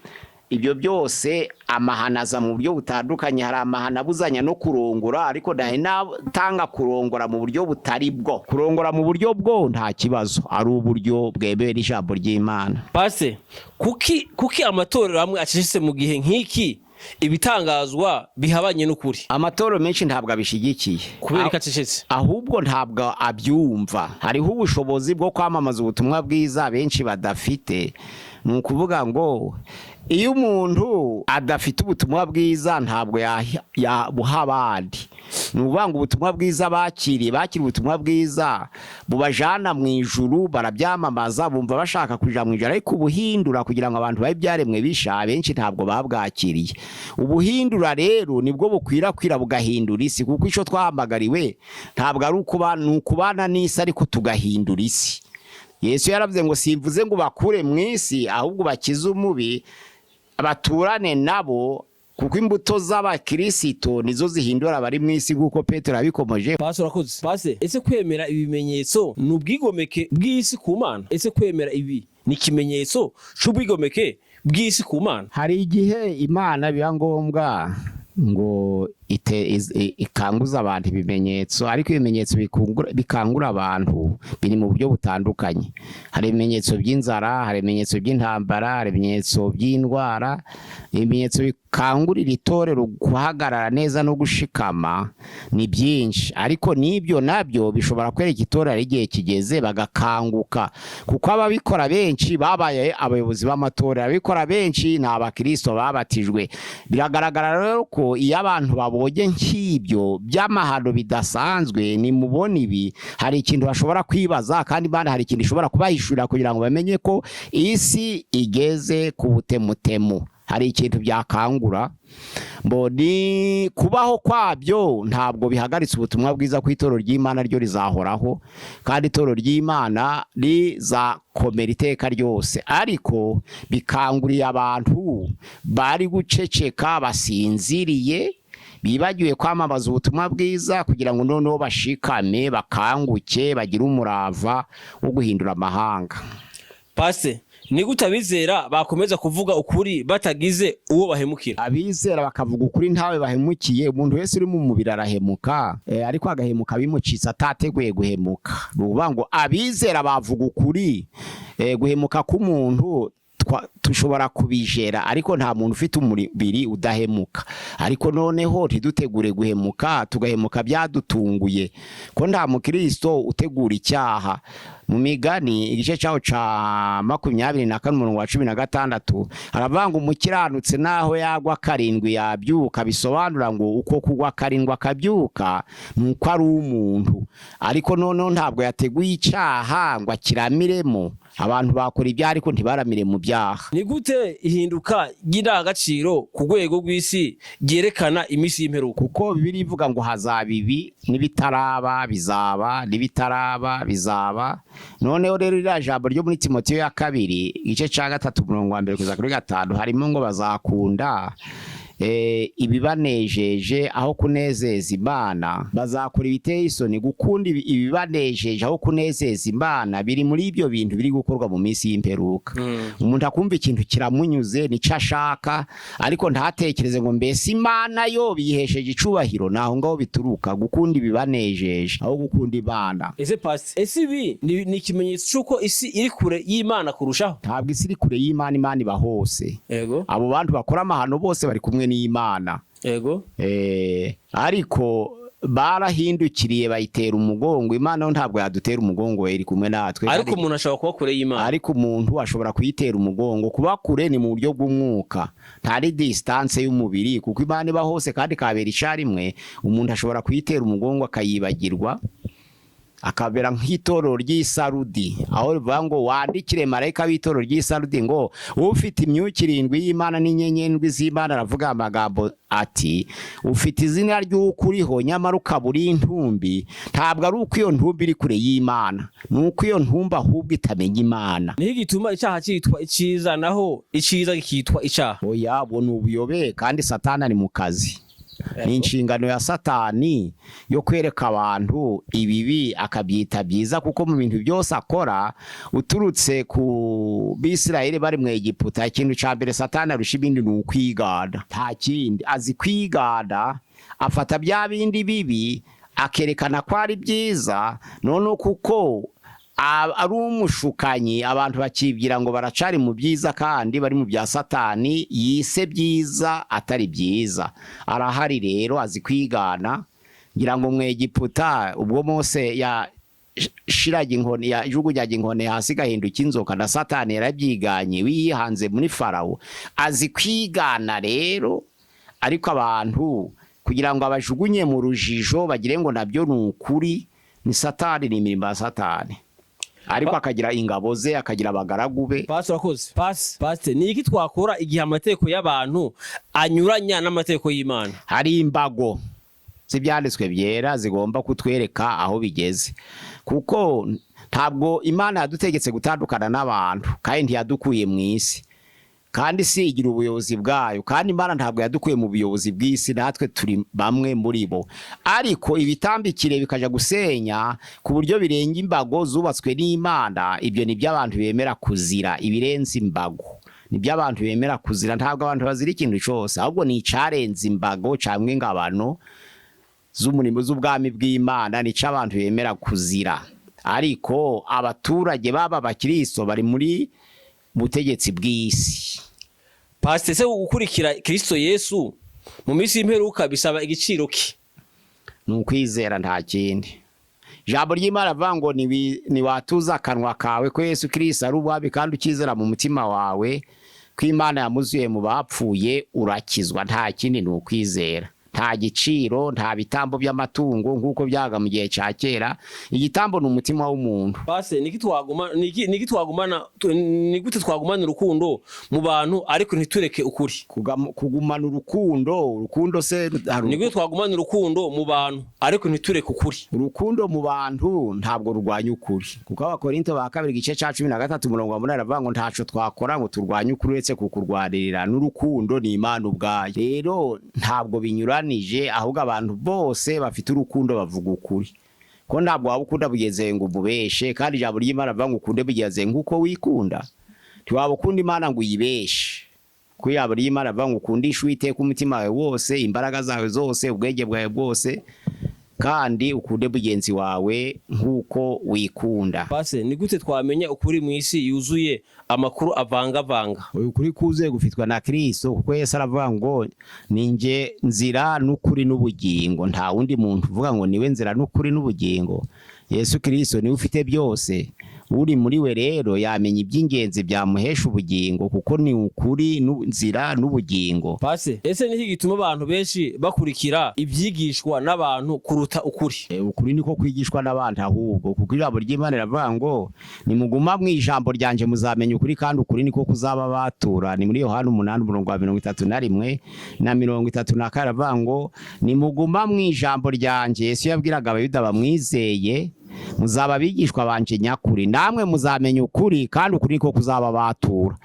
Ibyo byose amahanaza mu buryo butandukanye. Hari amahana abuzanya no kurongora, ariko natanga kurongora mu buryo butari bwo. Kurongora mu buryo bwo nta kibazo, ari uburyo bwemewe n'ijambo ry'Imana. Pase kuki amatorero amwe acishise mu gihe nk'iki ibitangazwa bihabanye n'ukuri. Amatorero menshi ntabwo abishigikiye Kubera ikacecetse. ahubwo ntabwo abyumva. Hariho ubushobozi bwo kwamamaza ubutumwa bwiza benshi badafite. Ni ukuvuga ngo iyo umuntu adafite ubutumwa bwiza ntabwo yabuha abandi. Ni ukuvuga ngo ubutumwa bwiza bakiriye ubutumwa bwiza bubajana mu ijuru, barabyamamaza, bumva bashaka kuja mu ijuru, ariko ubuhindura kugira ngo abantu babe byaremwe bisha benshi ntabwo babwakiriye. Ubuhindura rero nibwo bukwirakwira bugahindura isi, kuko ico twahamagariwe ntabwo ari ukubana n'isi ariko tugahindura isi. Yesu yaravuze ngo simvuze ngo bakure mu isi, ahubwo bakize umubi abaturane nabo, kuko imbuto z'abakristo nizo zihindura abari mu isi, kuko Petero yabikomoje. Pastor urakoze. Pastor, ese kwemera ibimenyetso ni ubwigomeke bw'isi ku Mana? Ese kwemera ibi ni ikimenyetso c'ubwigomeke bw'isi ku Mana? Hari igihe Imana biba ngombwa ngo ikanguza abantu ibimenyetso, ariko ibimenyetso bikangura abantu biri mu buryo butandukanye. Hari ibimenyetso by'inzara, hari ibimenyetso by'intambara, hari ibimenyetso by'indwara. Ibimenyetso bikangurira itorero guhagarara neza no gushikama ni byinshi, ariko n'ibyo nabyo bishobora kwereka itorero igihe kigeze bagakanguka, kuko ababikora benshi babaye abayobozi b'amatorero, ababikora benshi ni abakristo babatijwe. Biragaragara rero ko iyo abantu babonye nk'ibyo by'amahano bidasanzwe, ni mubona ibi, hari ikintu bashobora kwibaza, kandi Imana hari ikintu ishobora kubahishurira kugira ngo bamenye ko isi igeze ku butemutemu. Hari ikintu byakangura mboni kubaho kwabyo ntabwo bihagaritse ubutumwa bwiza ku itorero ry'Imana, ryo rizahoraho kandi itorero ry'Imana rizakomera iteka ryose, ariko bikanguriye abantu bari guceceka basinziriye bibagiwe kwamamaza ubutumwa bwiza, kugira ngo noneho bashikame bakanguke bagire umurava wo guhindura amahanga. Pase, ni gute abizera bakomeza kuvuga ukuri batagize uwo bahemukira? Abizera bakavuga ukuri ntawe bahemukiye. Umuntu wese uri mu mubiri arahemuka, ariko agahemuka bimucitse atateguye guhemuka. Nuvuga ngo abizera bavuga ukuri. Guhemuka k'umuntu tushobora kubijera, ariko nta muntu ufite umubiri udahemuka. Ariko noneho ntidutegure guhemuka, tugahemuka byadutunguye, ko nta mukristo utegura icyaha. Mu Migani igice cyaho ca 24:16 haravanga umukiranutse naho yagwa karindwi yabyuka, bisobanura ngo uko kugwa karindwi akabyuka nuko ari umuntu, ariko noneho ntabwo yateguye icyaha ngo akiramiremo. Abantu bakora ibyaha ariko ntibaramire mu byaha. Ni gute ihinduka ry'indangagaciro ku rwego rw'isi ryerekana imisi y'imperuka? Kuko Bibiliya ivuga ngo hazaba ibi, nibitaraba bizaba, nibitaraba bizaba. Noneho rero iriya jambo ryo muri Timoteyo ya 2 igice ca 3:1-5 harimo ngo bazakunda ibibanejeje aho kunezeza Imana, bazakora ibiteye isoni. Gukunda ibibanejeje aho kunezeza Imana biri muri ibyo bintu biri gukorwa mu minsi y'imperuka. Umuntu akumva ikintu kiramunyuze nico ashaka, ariko ntatekereze ngo mbese Imana yo biyihesheje icubahiro. Naho ngaho bituruka gukunda ibibanejeje aho gukunda Imana. Ese pasi, ese ibi ni ikimenyetso cyuko isi iri kure y'Imana kurushaho? Ntabwo isi iri kure y'Imana, Imana iba hose. Yego. Abo bantu bakora amahano bose bari kumwe n'Imana. Yego. Ariko barahindukiriye bayitera umugongo. Imana ntabwo yadutera umugongo, iri kumwe natwe. Ariko umuntu ashobora kuba kure y'Imana. Ariko umuntu ashobora kuyitera umugongo. Kuba kure ni mu buryo bw'umwuka, ntari distance y'umubiri, kuko Imana iba hose kandi kabera icarimwe. Umuntu ashobora kuyitera umugongo akayibagirwa, akabera nk'itorero ry'Isarudi, aho rivuga ngo wandikire marayika w'itorero ry'Isarudi ngo ufite imyuka 7 y'Imana n'inyenyeri 7 z'Imana, aravuga amagambo ati ufite izina ry'ukuriho nyamara ukaburi intumbi. Ntabwo ari uko iyo ntumbi iri kure y'Imana, nuko iyo ntumba ahubwo itamenya Imana. Niho gituma icyaha cyitwa iciza naho iciza kikitwa icyaha. Oya, bo nubuyobe, kandi Satani ari mu kazi. Ni inshingano ya Satani yo kwereka abantu ibibi akabyita byiza, kuko mu bintu byose akora, uturutse ku Bisirayeli bari mu Egiputa, ikintu ca mbere Satani arusha ibindi ni ukwigana. Nta kindi azi, kwigana. Afata bya bindi bibi akerekana ko ari byiza, none kuko ari umushukanyi, abantu bakibwira ngo baracari mu byiza kandi bari mu bya Satani yise byiza atari byiza. Arahari rero azi kwigana, ngira ngo Mwegiputa ubwo Mose shiraga inkoni yajugunyaga inkoni hasi gahinduka inzoka, na Satani yarabyiganye wihanze muri Farawo. Azi kwigana rero, ariko abantu kugira ngo abajugunye mu rujijo bagire ngo nabyo ni ukuri, ni Satani, ni imirimo ya Satani. Ariko akagira ingabo ze, akagira abagaragu be. Pastor, ni iki twakora igihe amategeko y'abantu anyuranya n'amategeko y'Imana? Hari imbago z'ibyanditswe byera zigomba kutwereka aho bigeze, kuko ntabwo Imana yadutegetse gutandukana n'abantu, kandi ntiyadukuye mu isi, kandi si igira ubuyobozi bwayo, kandi Imana ntabwo yadukuye mu buyobozi bw'isi, natwe turi bamwe muri bo. Ariko ibitambikire bikaja gusenya ku buryo birenga imbago zubatswe n'Imana, ibyo ni by'abantu bemera kuzira. Ibirenze imbago ni by'abantu bemera kuzira. Ntabwo abantu bazira ikintu cyose, ahubwo ni icarenze imbago cyangwa ingabano z'umurimo z'ubwami bw'Imana, ni c'abantu bemera kuzira. Ariko abaturage baba bakristo bari muri butegetsi bw'isi. Pastor, se gukurikira Kristo Yesu mu minsi y'imperuka bisaba igiciro ki? Nukwizera nta kindi. Ijambo ry'Imana avuga ngo ni watuza akanwa kawe ko Yesu Kristo ari ubwabi, kandi ukizera mu mutima wawe ko Imana yamuzuye mu bapfuye, urakizwa. Nta kindi, ni ukwizera. Nta giciro, nta bitambo by'amatungo nk'uko byaga mu gihe cya kera. Igitambo ni umutima w'umuntu. Pastor, niki twagumana ni gute twagumana urukundo mu bantu ariko ntitureke ukuri? Kugumana urukundo se ni gute twagumana urukundo mu bantu ariko ntitureke ukuri? Urukundo mu bantu ntabwo rurwanya ukuri, kuko Abakorinto ba 2 igice cya 13:8 aravuga ngo ntaco twakora ngo turwanye ukuri uretse kukurwanirira. N'urukundo ni Imana ubwayo. Rero ntabwo binyura, ahubwo abantu bose bafite urukundo bavuga ukuri, ko ntabwo waba ukunda bugeze ngo ububeshe, kandi ijambo ry'Imana avuga ngo ukunde bugeze nk'uko wikunda. Ntiwaba ukunda Imana ngo uyibeshe, ko ijambo ry'Imana avuga ngo ukundishe Uwiteka umutima wawe wose, imbaraga zawe zose, ubwenge bwawe bwose, kandi ukunde mugenzi wawe nk'uko wikunda. Pastor, ni gute twamenya ukuri mu isi yuzuye amakuru avangavanga? Ukuri kuzuye gufitwa na Kristo, kuko Yesu aravuga ngo ninjye nzira n'ukuri n'ubugingo. Nta wundi muntu uvuga ngo niwe nzira n'ukuri n'ubugingo. Yesu Kristo niwe ufite byose. Uri muri we rero yamenya iby'ingenzi byamuhesha ubugingo, kuko ni ukuri n'inzira n'ubugingo. Pastor, ese niki gituma abantu benshi bakurikira ibyigishwa n'abantu kuruta ukuri? Ukuri niko kwigishwa n'abantu ahubwo, kuko ijambo ry'Imana riravuga ngo nimuguma mu ijambo ryanje muzamenya ukuri, kandi ukuri niko kuzaba batura. Ni muri Yohana 8:31 na 32 aravuga ngo nimuguma mu ijambo ryanje. Yesu yabwiraga Abayuda bamwizeye, muzaba bigishwa banje nyakuri, namwe muzamenya ukuri, kandi ukuri niko kuzaba batura.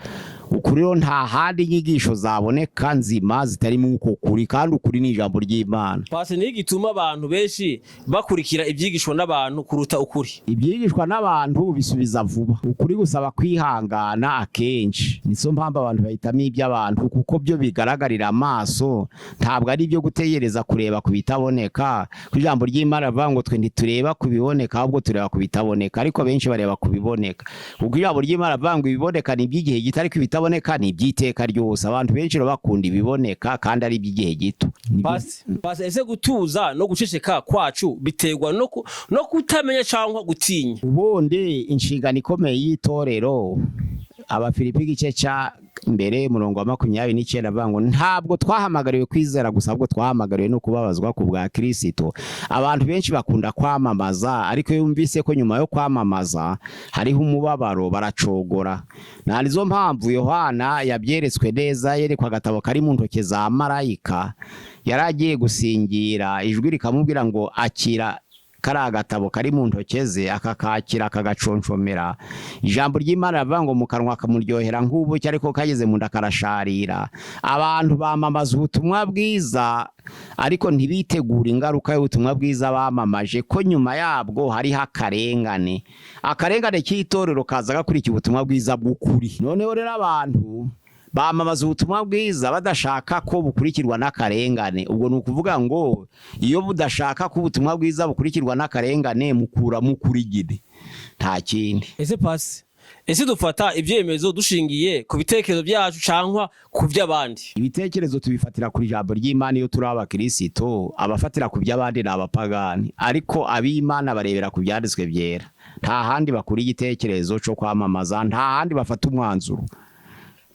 Ukuri rero nta handi inyigisho zaboneka nzima zitari mu uko kuri, kandi ukuri ni ijambo ry'Imana. Pastor, ni gituma abantu benshi bakurikira ibyigishwa n'abantu kuruta ukuri? Ibyigishwa n'abantu bisubiza vuba, ukuri gusaba kwihangana akenshi. Nizo mpamvu abantu bahitamo iby'abantu, kuko byo bigaragarira amaso, ntabwo ari byo gutegereza kureba ku bitaboneka. Ku ijambo ry'Imana avuga ngo twe ntitureba ku biboneka, ahubwo tureba ku bitaboneka. Ariko benshi bareba ku biboneka, kuko ijambo ry'Imana avuga ngo ibiboneka ni iby'igihe gito, ariko ibitaboneka ni iby'iteka ryose. Abantu benshi bakunda ibiboneka, kandi ari iby'igihe gito. Pastor, ese gutuza no guceceka kwacu biterwa no kutamenya cyangwa gutinya? Ubundi inshingano ikomeye y'itorero, Abafilipi igice cya mbere 29 avuga ngo ntabwo twahamagariwe kwizera gusa, ahubwo twahamagariwe no kubabazwa ku bwa Kristo. Abantu benshi bakunda kwamamaza, ariko yumvise ko nyuma yo kwamamaza hariho umubabaro baracogora. Nanizo mpamvu Yohana yabyeretswe neza, yerekwa agatabo kari mu ntoke za marayika, yaragiye gusingira, ijwi rikamubwira ngo akira kari agatabo kari mu ntoke ze, akakakira akagaconshomera. Ijambo ry'Imana ravuga ngo mu kanwa kamuryohera nk'ubuki, ariko kageze mu nda karasharira. Abantu bamamaza ubutumwa bwiza, ariko ntibitegura ingaruka y'ubutumwa bwiza bamamaje, ko nyuma yabwo hariho akarengane. Akarengane k'itorero kaza gakurikira ubutumwa bwiza bw'ukuri. Noneho rero abantu bamamaza ubutumwa bwiza badashaka ko bukurikirwa n'akarengane. Ubwo ni ukuvuga ngo iyo budashaka ko ubutumwa bwiza bukurikirwa n'akarengane, mukura mukurigide. nta kindi. Ese pasi, ese dufata ivyemezo dushingiye ku bitekerezo byacu cankwa ku vy'abandi? Ibitekerezo tubifatira kuri ijambo ry'Imana iyo turi abakristo, abafatira ku by'abandi ni abapagani, ariko ab'Imana barebera ku byanditswe byera. Nta handi bakura igitekerezo cyo kwamamaza, nta handi bafata umwanzuro.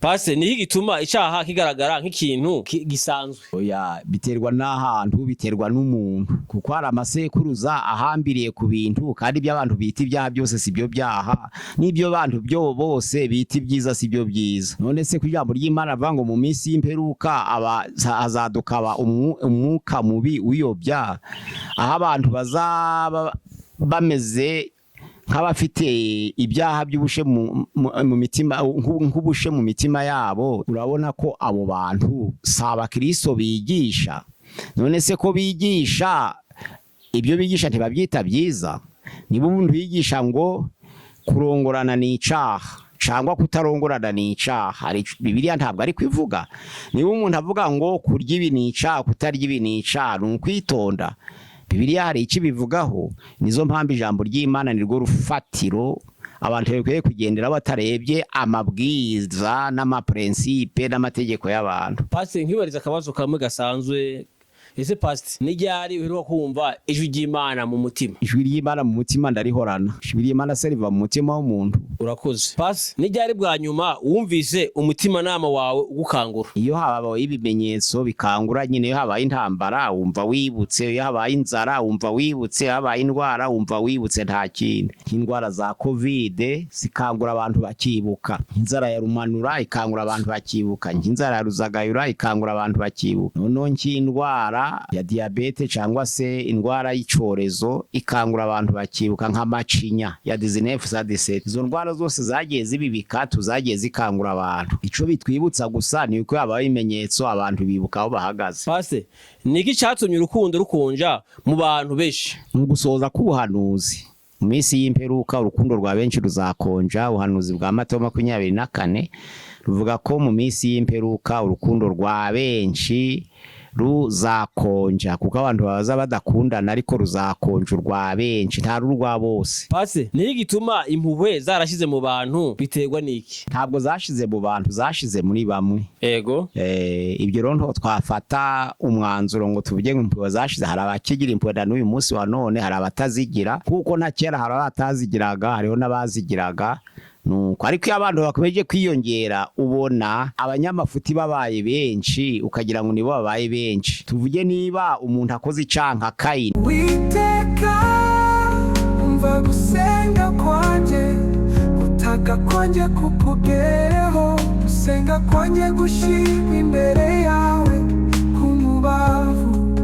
Pase niho gituma icaha kigaragara nk'ikintu gisanzwe? Oya, biterwa n'ahantu, biterwa n'umuntu, kuko hari amasekuruza ahambiriye ku bintu, kandi ibyo abantu bita ibyaha byose si byo byaha, n'ibyo abantu byo bose bita ibyiza si byo byiza. None se ku ijambo ry'Imana avuga ngo mu minsi y'imperuka hazadukaba umwuka mubi uyobya, aho abantu bazaba bameze nk'abafite ibyaha by'ubushe mu mitima, nk'ubushe mu mitima yabo. Urabona ko abo bantu si abakristo bigisha. None se ko bigisha, ibyo bigisha ntibabyita byiza? Niba umuntu yigisha ngo kurongorana ni icaha cyangwa kutarongorana ni icaha, Bibiliya ntabwo ari kwivuga. Niba umuntu avuga ngo kurya ibi ni icaha, kutarya ibi ni icaha, ni ukwitonda. Bibiliya hari icyo bivugaho. Nizo mpamvu ijambo ry'Imana ni rwo rufatiro abantu bakwiye kugendera batarebye amabwiriza n'amaprincipe n'amategeko y'abantu. Pasi, nkibariza akabazo kamwe gasanzwe. Ese pasi, ni ryari uheruka kumva ijwi ry'Imana mu mutima? Ijwi ry'Imana mu mutima ndarihorana. Ijwi ry'Imana se riva mu mutima w'umuntu. Urakoze. Pasi, ni ryari bwa nyuma wumvise umutima nama wawe ugukangura? Iyo habaye ibimenyetso bikangura nyine, iyo habaye intambara wumva wibutse, iyo habaye inzara wumva wibutse, iyo habaye indwara wumva wibutse, nta kindi. Indwara za covid zikangura abantu bakibuka, inzara ya rumanura ikangura abantu bakibuka, inzara ya ruzagayura ikangura abantu bakibuka, noneho nk'indwara ya diabete cyangwa se indwara y'icorezo ikangura abantu bakibuka, nka macinya ya 1917. Izo ndwara zose zagiye zibibika, tuzagiye zikangura abantu. Ico bitwibutsa gusa ni uko yabaye ibimenyetso abantu bibuka aho bahagaze. Pase, niki cyatumye urukundo rukonja mu bantu benshi? Mu gusoza k'ubuhanuzi mu minsi y'imperuka, urukundo rwa benshi ruzakonja. Ubuhanuzi bwa Matayo 24 ruvuga ko mu minsi y'imperuka urukundo rwa benshi ruzakonja, kuko abantu baza badakundana, ariko ruzakonja urwa benshi, nta rurwa bose. Pase, niyo gituma impuhwe zarashize mu bantu, biterwa niki? Ntabwo zashize mu bantu, zashize muri bamwe. Ego. Ibyo rero nto twafata umwanzuro ngo tuvuge ngo impuhwe zashize. Hari abakigira impuhwe na n'uyu munsi wa none, hari abatazigira, kuko na kera hari abatazigiraga, hariho n'abazigiraga. Nuko ariko iyo abantu bakomeje kwiyongera, ubona abanyamafuti babaye benshi, ukagira ngo nibo babaye benshi. Tuvuge niba umuntu akoze icanka Kayini, Witeka umva gusenga kwanje, utaka kwanje kukugereho, gusenga kwanje gushimwa imbere yawe, kumubavu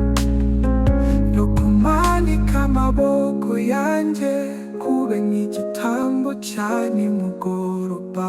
no kumanika amaboko yanje, kube nk'igitambo ca nimugoroba.